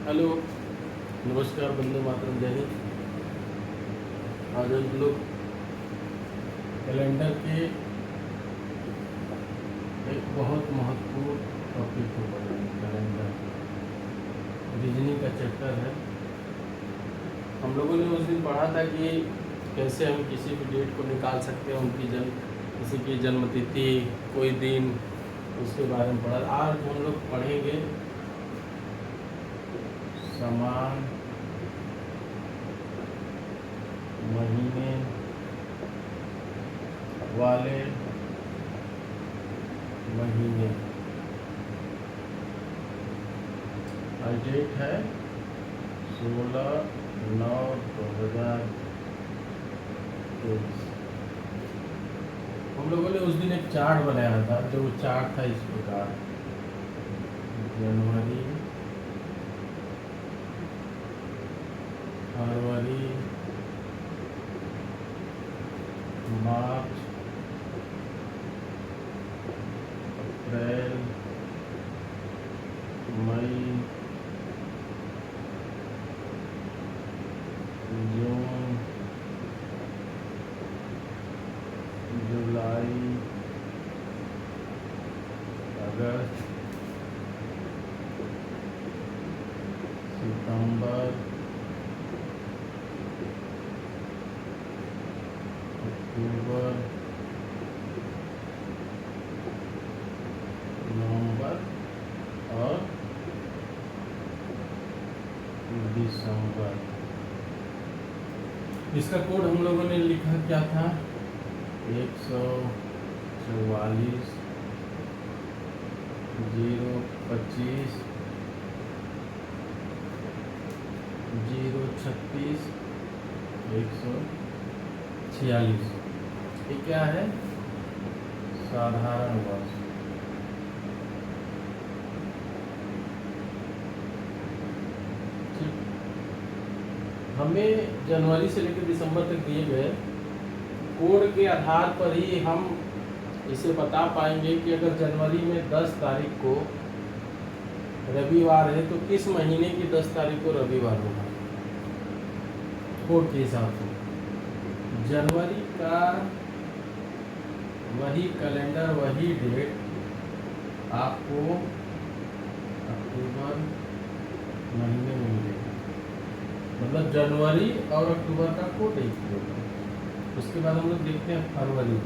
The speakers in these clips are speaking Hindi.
हेलो, नमस्कार, वंदे मातरम, जय हिंद। आज हम लोग कैलेंडर के एक बहुत महत्वपूर्ण टॉपिक को पढ़ेंगे। कैलेंडर रीजनिंग का चैप्टर है। हम लोगों ने उस दिन पढ़ा था कि कैसे हम किसी भी डेट को निकाल सकते हैं, किसी की जन्म तिथि, कोई दिन, उसके बारे में पढ़ा। आज हम लोग पढ़ेंगे समान महीने वाले महीने। आज डेट है 16/9/2023। हम लोगों ने उस दिन एक चार्ट बनाया था, जो चार्ट था इस प्रकार: जनवरी, फरवरी, मार्च, अप्रैल, मई, जून, जुलाई, अगस्त, सितंबर, अक्टूबर, नवंबर और दिसंबर। इसका कोड हम लोगों ने लिखा क्या था? 144, 025, 036, 146। ये क्या है? साधारण वर्ष। ठीक, हमें जनवरी से लेकर दिसंबर तक दिए गए कोड के आधार पर ही हम इसे बता पाएंगे कि अगर जनवरी में 10 तारीख को रविवार है तो किस महीने की 10 तारीख को रविवार होगा, कोड के हिसाब से। जनवरी का वही कैलेंडर, वही डेट आपको अक्टूबर महीने में मिलेगा। मतलब जनवरी और अक्टूबर का कोड एक ही होगा। उसके बाद हम लोग देखते हैं फरवरी।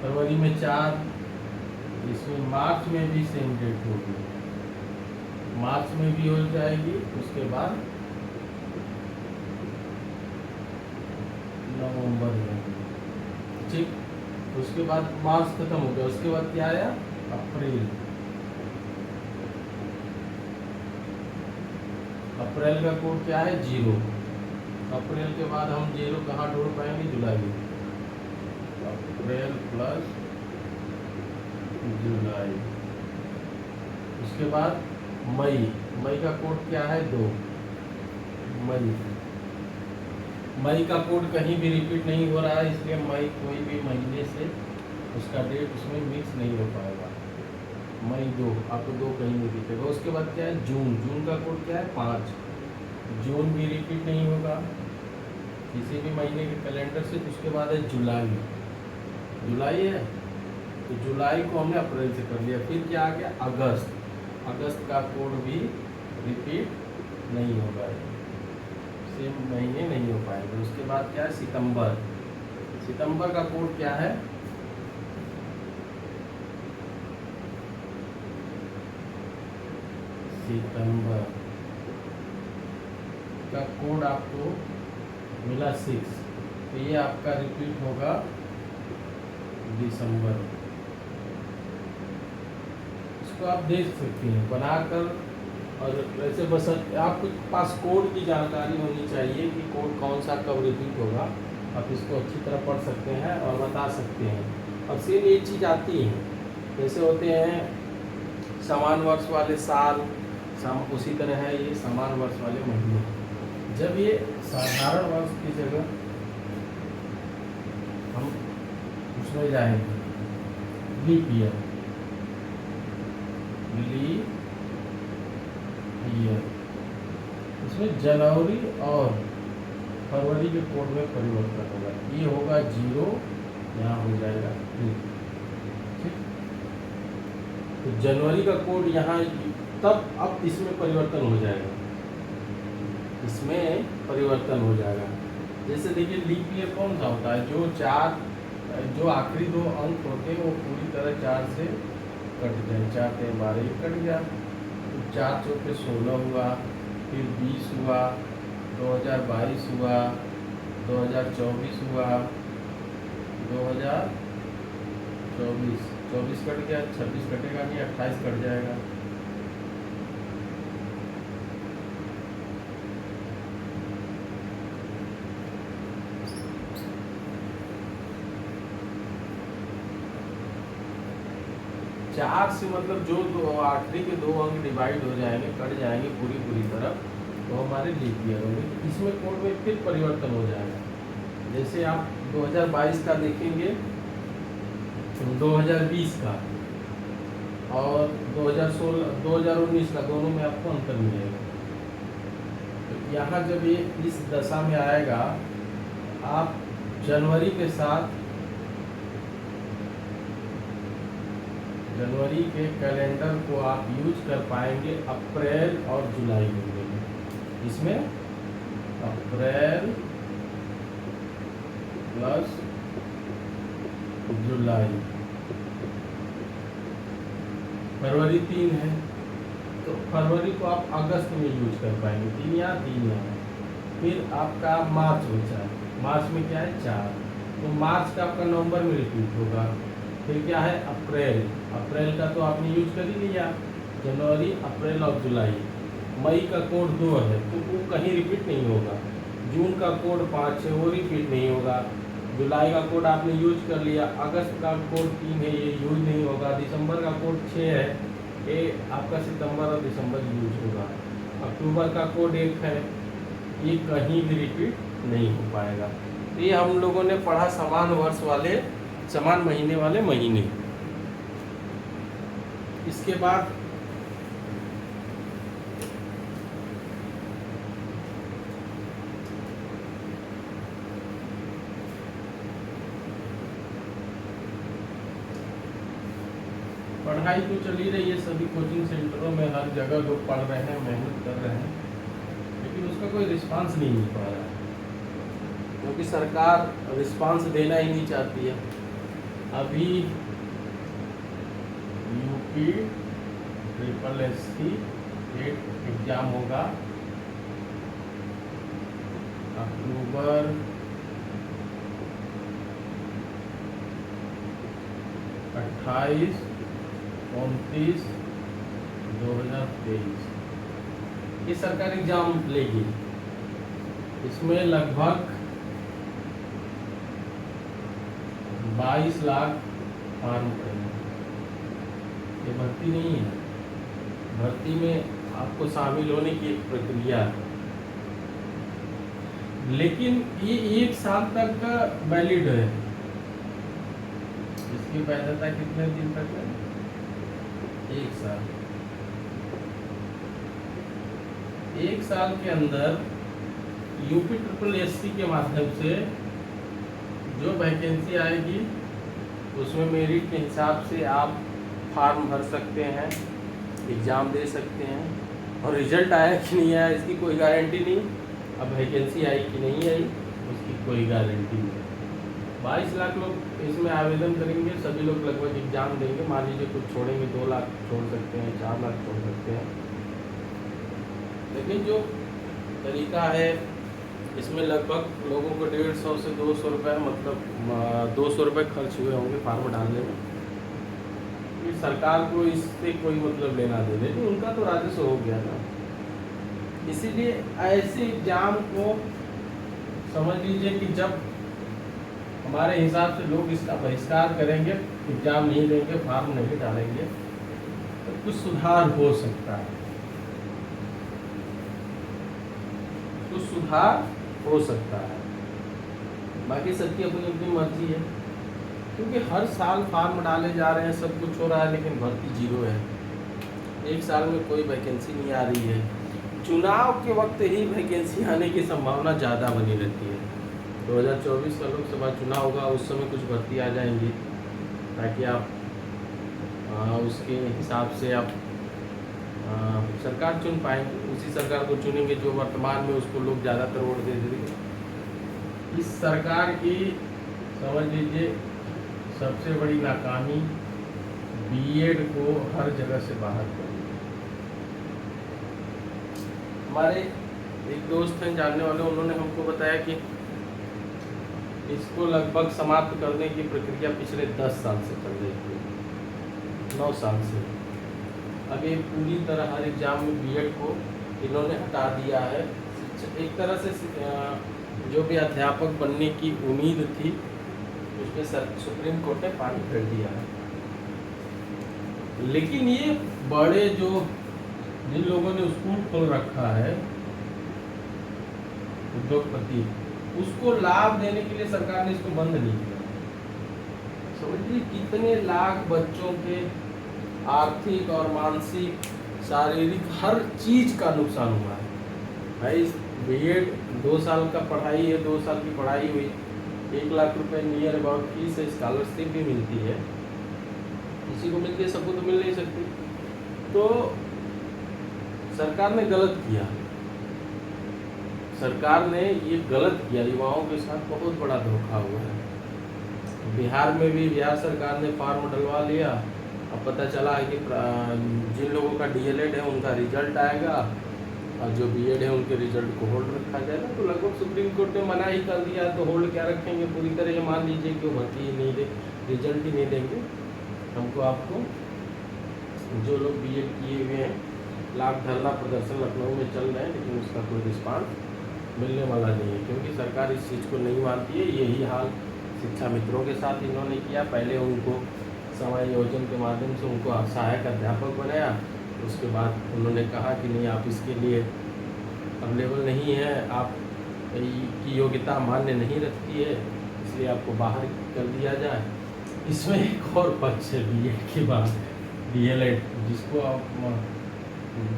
फरवरी में 4, इसमें मार्च में भी सेम डेट होगी, मार्च में भी हो जाएगी। उसके बाद नवंबर में, ठीक। उसके बाद मार्च खत्म हो गया। उसके बाद क्या आया? अप्रैल। अप्रैल का कोड क्या है? 0। अप्रैल के बाद हम 0 कहाँ ढूंढ पाएंगे? जुलाई। अप्रैल प्लस जुलाई। उसके बाद मई। मई का कोड क्या है? 2। मई का कोड कहीं भी रिपीट नहीं हो रहा है, इसलिए मई कोई भी महीने से उसका डेट उसमें मिक्स नहीं हो पाएगा। मई 2, आपको 2 कहीं नहीं दिखेगा। उसके बाद क्या है? जून। जून का कोड क्या है? 5। जून भी रिपीट नहीं होगा किसी भी महीने के कैलेंडर से। उसके बाद है जुलाई। जुलाई है तो जुलाई को हमने अप्रैल से कर लिया। फिर क्या आ गया? अगस्त। अगस्त का कोड भी रिपीट नहीं होगा, सेम महीने नहीं हो पाएंगे। उसके बाद क्या है? सितंबर। सितंबर का कोड क्या है? सितंबर का कोड आपको मिला 6। तो ये आपका रिपीट होगा दिसंबर। इसको आप देख सकते हैं बनाकर। और वैसे बस आपके पास कोड की जानकारी होनी चाहिए कि कोड कौन सा कब रिपीट होगा। आप इसको अच्छी तरह पढ़ सकते हैं और बता सकते हैं। और सेम ये चीज़ आती है, जैसे होते हैं समान वर्ष वाले साल, उसी तरह है ये समान वर्ष वाले महीने। जब ये साधारण वर्ष की जगह हम उसमें जाएंगे लीप ईयर। लीप ईयर, इसमें जनवरी और फरवरी के कोड में परिवर्तन होगा। ये होगा 0, यहाँ हो जाएगा 2। ठीक, तो जनवरी का कोड यहाँ, तब अब इसमें परिवर्तन हो जाएगा, इसमें परिवर्तन हो जाएगा। जैसे देखिए लीप ईयर कौन सा होता है, जो आखिरी 2 अंक होते हैं वो पूरी तरह 4 से कट जाए। 4 से 12 कट गया, तो 4 चौके 16 हुआ, फिर 20 हुआ, 2022 हुआ, 2024 हुआ, 2024 कट गया, 26 कटेगा नहीं, 28 कट जाएगा। चार से मतलब जो आखिरी के 2 अंक डिवाइड हो जाएंगे, कट जाएंगे पूरी तरफ, तो हमारे लीप ईयर होंगे। इसमें कोड में फिर परिवर्तन हो जाएगा। जैसे आप 2022 का देखेंगे, 2020 का और 2019 का, दोनों में आपको अंतर मिलेगा। तो यहाँ जब ये इस दशा में आएगा, आप जनवरी के साथ जनवरी के कैलेंडर को आप यूज कर पाएंगे अप्रैल और जुलाई में। इसमें अप्रैल प्लस जुलाई, फरवरी 3 है तो फरवरी को आप अगस्त में यूज कर पाएंगे, 3 यहाँ 3 यहाँ। फिर आपका मार्च बचा है, मार्च में क्या है 4, तो मार्च का आपका नवंबर में रिपीट होगा। फिर क्या है अप्रैल, अप्रैल का तो आपने यूज कर ही लिया, जनवरी, अप्रैल और जुलाई। मई का कोड 2 है तो वो कहीं रिपीट नहीं होगा। जून का कोड 5 है, वो रिपीट नहीं होगा। जुलाई का कोड आपने यूज कर लिया। अगस्त का कोड 3 है, ये यूज नहीं होगा। दिसंबर का कोड 6 है, ये आपका सितंबर और दिसंबर यूज होगा। अक्टूबर का कोड 1 है, ये कहीं भी रिपीट नहीं हो पाएगा। तो ये हम लोगों ने पढ़ा समान वर्ष वाले, समान महीने वाले महीने। इसके बाद पढ़ाई तो चल ही रही है, सभी कोचिंग सेंटरों में हर जगह लोग पढ़ रहे हैं, मेहनत कर रहे हैं, लेकिन उसका कोई रिस्पांस नहीं मिल पा रहा है, क्योंकि सरकार रिस्पांस देना ही नहीं चाहती है। अभी यूपी SSSC एग्जाम होगा अक्टूबर 28, 29, 2023 ये सरकार एग्जाम लेगी। इसमें लगभग 22 लाख फॉर्म पड़ेंगे। ये भर्ती नहीं है, भर्ती में आपको शामिल होने की एक प्रक्रिया है, लेकिन ये 1 साल तक का वैलिड है। इसकी वैधता कितने दिन तक है? 1 साल। 1 साल के अंदर यूपी SSSC के माध्यम से जो वैकेंसी आएगी उसमें मेरिट के हिसाब से आप फॉर्म भर सकते हैं, एग्ज़ाम दे सकते हैं, और रिजल्ट आया कि नहीं आया इसकी कोई गारंटी नहीं। अब वैकेंसी आई कि नहीं आई उसकी कोई गारंटी नहीं। 22 लाख लोग इसमें आवेदन करेंगे, सभी लोग लगभग एग्ज़ाम देंगे। मान लीजिए कुछ छोड़ेंगे, 2 लाख छोड़ सकते हैं, 4 लाख छोड़ सकते हैं, लेकिन जो तरीका है इसमें लगभग लोगों को 150 से 200 रुपये, मतलब 200 रुपये खर्च हुए होंगे फार्म डालने में। कि सरकार को इससे कोई मतलब लेना देना नहीं, उनका तो राजस्व हो गया ना। इसीलिए ऐसे एग्जाम को समझ लीजिए कि जब हमारे हिसाब से लोग इसका बहिष्कार करेंगे, एग्जाम नहीं देंगे, फॉर्म नहीं डालेंगे, तो कुछ सुधार हो सकता है, कुछ सुधार हो सकता है। बाकी सबकी अपनी अपनी मर्जी है, क्योंकि हर साल फार्म डाले जा रहे हैं, सब कुछ हो रहा है, लेकिन भर्ती 0 है। एक साल में कोई वैकेंसी नहीं आ रही है। चुनाव के वक्त ही वैकेंसी आने की संभावना ज़्यादा बनी रहती है। 2024 का लोकसभा चुनाव होगा, उस समय कुछ भर्ती आ जाएंगी, ताकि आप उसके हिसाब से आप सरकार चुन पाएंगे। उसी सरकार को चुनेंगे जो वर्तमान में उसको लोग ज़्यादातर वोट दे देंगे। इस सरकार की समझ लीजिए सबसे बड़ी नाकामी बीएड को हर जगह से बाहर कर दिया। हमारे एक दोस्त हैं जानने वाले, उन्होंने हमको बताया कि इसको लगभग समाप्त करने की प्रक्रिया पिछले 10 साल से चल रही थी, 9 साल से। अब ये पूरी तरह हर एग्जाम में बीएड को इन्होंने हटा दिया है। एक तरह से जो भी अध्यापक बनने की उम्मीद थी उसमें सुप्रीम कोर्ट ने पानी फेर दिया है। लेकिन ये बड़े जो जिन लोगों ने स्कूल खोल रखा है, उद्योगपति, उसको लाभ देने के लिए सरकार ने इसको बंद नहीं किया। समझिए कितने लाख बच्चों के आर्थिक और मानसिक शारीरिक हर चीज का नुकसान हुआ है। भाई बीएड 2 साल का पढ़ाई है, 2 साल की पढ़ाई हुई, 1 लाख रुपए नियर अबाउट फीस है, स्कॉलरशिप भी मिलती है, किसी को मिलती है, सबको तो मिल नहीं सकती। तो सरकार ने गलत किया, सरकार ने ये गलत किया, युवाओं के साथ बहुत बड़ा धोखा हुआ है। बिहार में भी बिहार सरकार ने फॉर्म डलवा लिया, अब पता चला है कि जिन लोगों का डीएलएड है उनका रिजल्ट आएगा और जो बीएड है उनके रिजल्ट को होल्ड रखा जाएगा। तो लगभग सुप्रीम कोर्ट ने मना ही कर दिया, तो होल्ड क्या रखेंगे, पूरी तरह ये मान लीजिए कि वो भर्ती ही नहीं दे, रिजल्ट ही नहीं देंगे हमको आपको। जो लोग बीएड किए हुए हैं, लाख धरना प्रदर्शन लखनऊ में चल रहे हैं, लेकिन उसका कोई रिस्पांस मिलने वाला नहीं है, क्योंकि सरकार इस चीज़ को नहीं मानती है। यही हाल शिक्षा मित्रों के साथ इन्होंने किया। पहले उनको समायोजन के माध्यम से उनको सहायक अध्यापक बनाया, उसके बाद उन्होंने कहा कि नहीं, आप इसके लिए अवेलेबल नहीं है, आप की योग्यता मान्य नहीं रखती है, इसलिए आपको बाहर कर दिया जाए। इसमें एक और पक्ष है बीएड के बाद डीएलएड, जिसको आप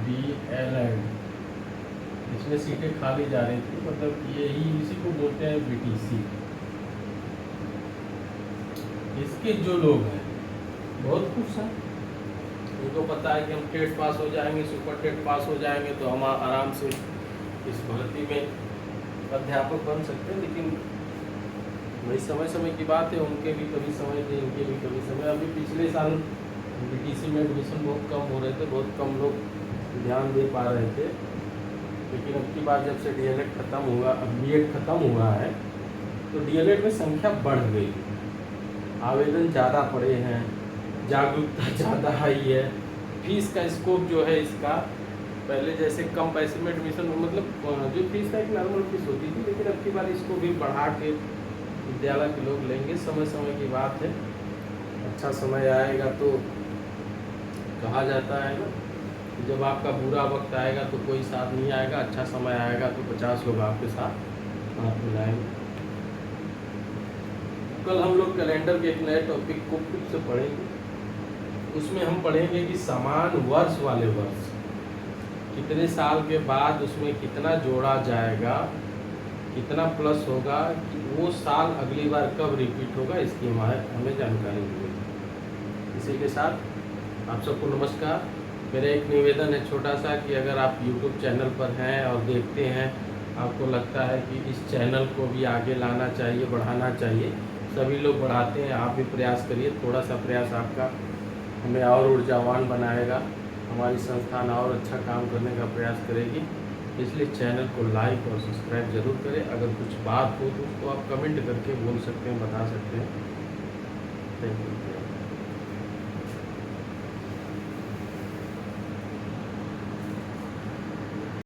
डीएलएड, इसमें सीटें खाली जा रही थी, मतलब यही इसी को बोलते हैं बीटीसी। इसके जो लोग हैं बहुत खुश हैं, उनको पता है कि हम टेट पास हो जाएंगे, सुपर टेट पास हो जाएंगे तो हम आराम से इस भर्ती में अध्यापक बन सकते हैं। लेकिन वही समय समय की बात है, उनके भी कभी समय थे, इनके भी कभी समय। अभी पिछले साल बीटीसी में एडमिशन बहुत कम हो रहे थे, बहुत कम लोग ध्यान दे पा रहे थे, लेकिन अब की बार जब से डीएलएड खत्म हुआ, अब बीएड खत्म हुआ है, तो डीएलएड में संख्या बढ़ गई, आवेदन ज़्यादा पड़े हैं, जागरूकता ज़्यादा आई है, फीस का स्कोप जो है इसका पहले जैसे कम पैसे में एडमिशन, मतलब जो फीस था एक नॉर्मल फीस होती थी, लेकिन अब की बार इसको भी बढ़ा के विद्यालय के लोग लेंगे। समय समय की बात है, अच्छा समय आएगा तो कहा जाता है ना, जब आपका बुरा वक्त आएगा तो कोई साथ नहीं आएगा, अच्छा समय आएगा तो 50 लोग आपके साथ हाथ मिलाएंगे। कल हम लोग कैलेंडर के एक नए टॉपिक को फिर से पढ़ेंगे। उसमें हम पढ़ेंगे कि समान वर्ष वाले वर्ष कितने साल के बाद उसमें कितना जोड़ा जाएगा, कितना प्लस होगा, कि वो साल अगली बार कब रिपीट होगा, इसकी हमें जानकारी मिलेगी। इसी के साथ आप सबको नमस्कार। मेरा एक निवेदन है छोटा सा, कि अगर आप YouTube चैनल पर हैं और देखते हैं, आपको लगता है कि इस चैनल को भी आगे लाना चाहिए, बढ़ाना चाहिए, सभी लोग बढ़ाते हैं, आप भी प्रयास करिए। थोड़ा सा प्रयास आपका हमें और ऊर्जावान बनाएगा, हमारी संस्थान और अच्छा काम करने का प्रयास करेगी। इसलिए चैनल को लाइक और सब्सक्राइब जरूर करें। अगर कुछ बात हो तो उसको आप कमेंट करके बोल सकते हैं, बता सकते हैं। Thank you.